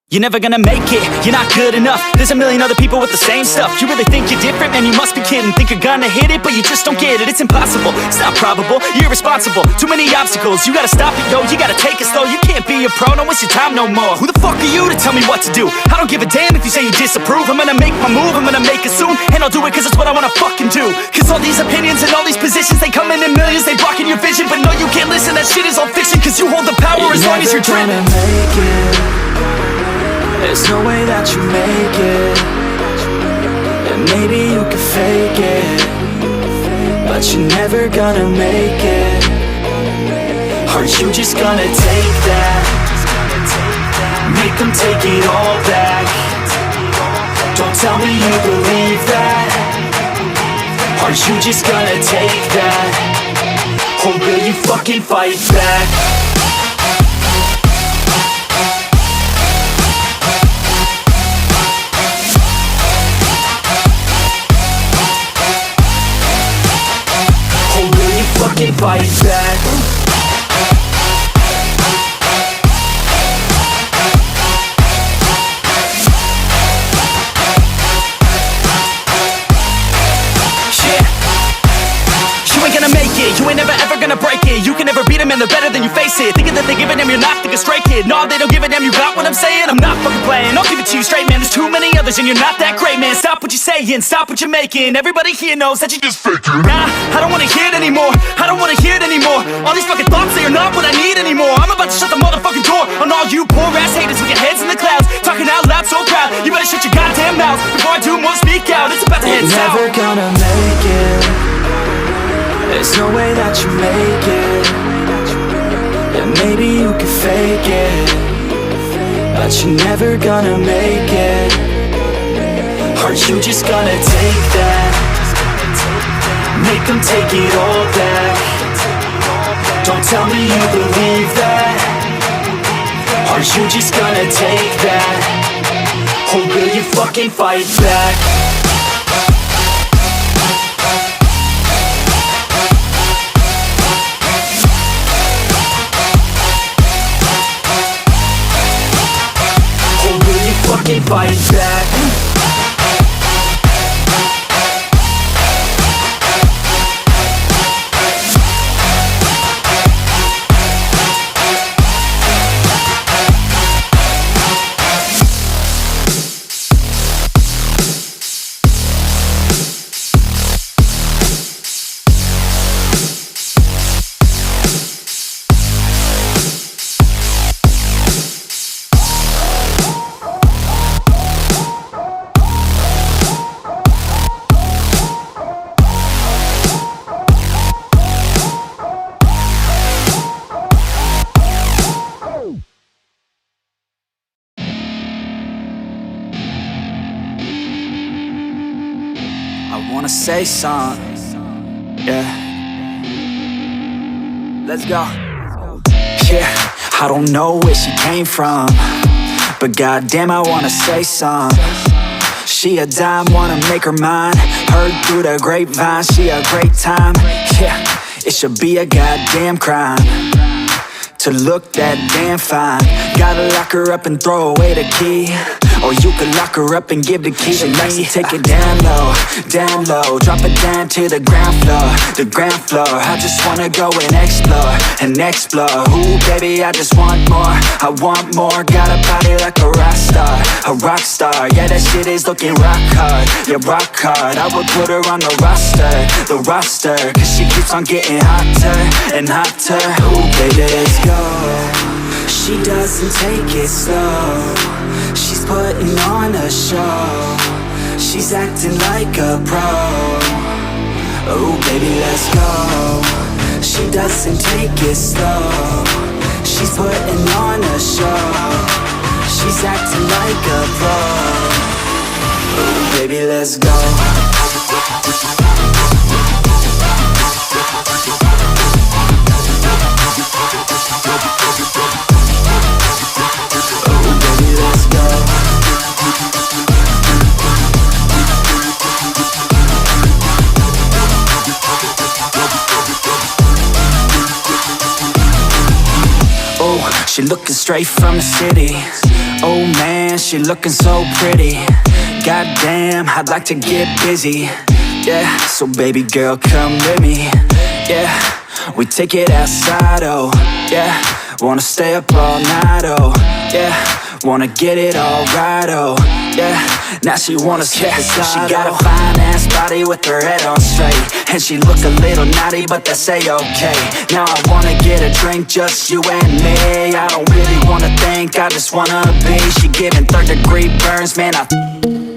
You're never gonna make it, you're not good enough. There's a million other people with the same stuff. You really think you're different? Man, you must be kidding. Think you're gonna hit it, but you just don't get it. It's impossible, it's not probable, you're irresponsible. Too many obstacles, you gotta stop it, yo. You gotta take it slow, you can't be a pro. Don't waste your time no more. Who the fuck are you to tell me what to do? I don't give a damn if you say you disapprove. I'm gonna make my move, I'm gonna make it soon. And I'll do it cause it's what I wanna fucking do. Cause all these opinions and all these positions, they come in millions, they blocking your vision. But no, you can't listen, that shit is all fiction. Cause you hold the power as long as you're dreaming. There's no way that you make it. And maybe you can fake it, but you're never gonna make it. Are you just gonna take that? Make them take it all back. Don't tell me you believe that. Are you just gonna take that? Or will you fucking fight back? Fight back. You ain't gonna make it, you ain't never ever gonna break it. You can never beat them and they're better than you face it. Thinking that they give a damn, you're not, think a straight kid. No, they don't give a damn, you got what I'm saying? I'm not fucking playing, I'll give it to you straight, man. There's too many others and you're not that great, man. Stop what you're saying, stop what you're making. Everybody here knows that you just faking. Nah, I don't wanna hear it anymore, I don't wanna hear it anymore. All these fucking thoughts, they are not what I need anymore. I'm about to shut the motherfucking door on all you poor ass haters with your heads in the clouds, talking out loud so proud. You better shut your goddamn mouth before I do more speak out. It's about to head south. You're never gonna make it. There's no way that you make it. And maybe you can fake it, but you're never gonna make it. Are you just gonna take that? Make them take it all back. Don't tell me you believe that. Are you just gonna take that? Or will you fucking fight back? Fucking fight back. I wanna say something, yeah. Let's go. Yeah, I don't know where she came from, but goddamn I wanna say something. She a dime, wanna make her mine. Heard through the grapevine, she a great time. Yeah, it should be a goddamn crime to look that damn fine. Gotta lock her up and throw away the key, or you could lock her up and give the key to me. Take it down low, drop it down to the ground floor. I just wanna go and explore. Ooh, baby, I just want more, I want more. Got a body like a rock star. Yeah, that shit is looking rock hard, yeah, rock hard. I would put her on the roster, cause she keeps on getting hotter and hotter. Ooh, baby, let's go. She doesn't take it slow, she's putting on a show. She's acting like a pro. Oh baby, let's go. She doesn't take it slow, she's putting on a show. She's acting like a pro. Oh baby, let's go. She looking straight from the city. Oh man, she looking so pretty. Goddamn, I'd like to get busy. Yeah, so baby girl, come with me. Yeah, we take it outside, oh yeah. Wanna stay up all night, oh yeah. Wanna get it all right, oh yeah. Now she wanna skip the slide, she got a fine ass body with her head on straight. And she look a little naughty, but that's a-okay. Now I wanna get a drink, just you and me. I don't really wanna think, I just wanna be. She giving third degree burns, man, I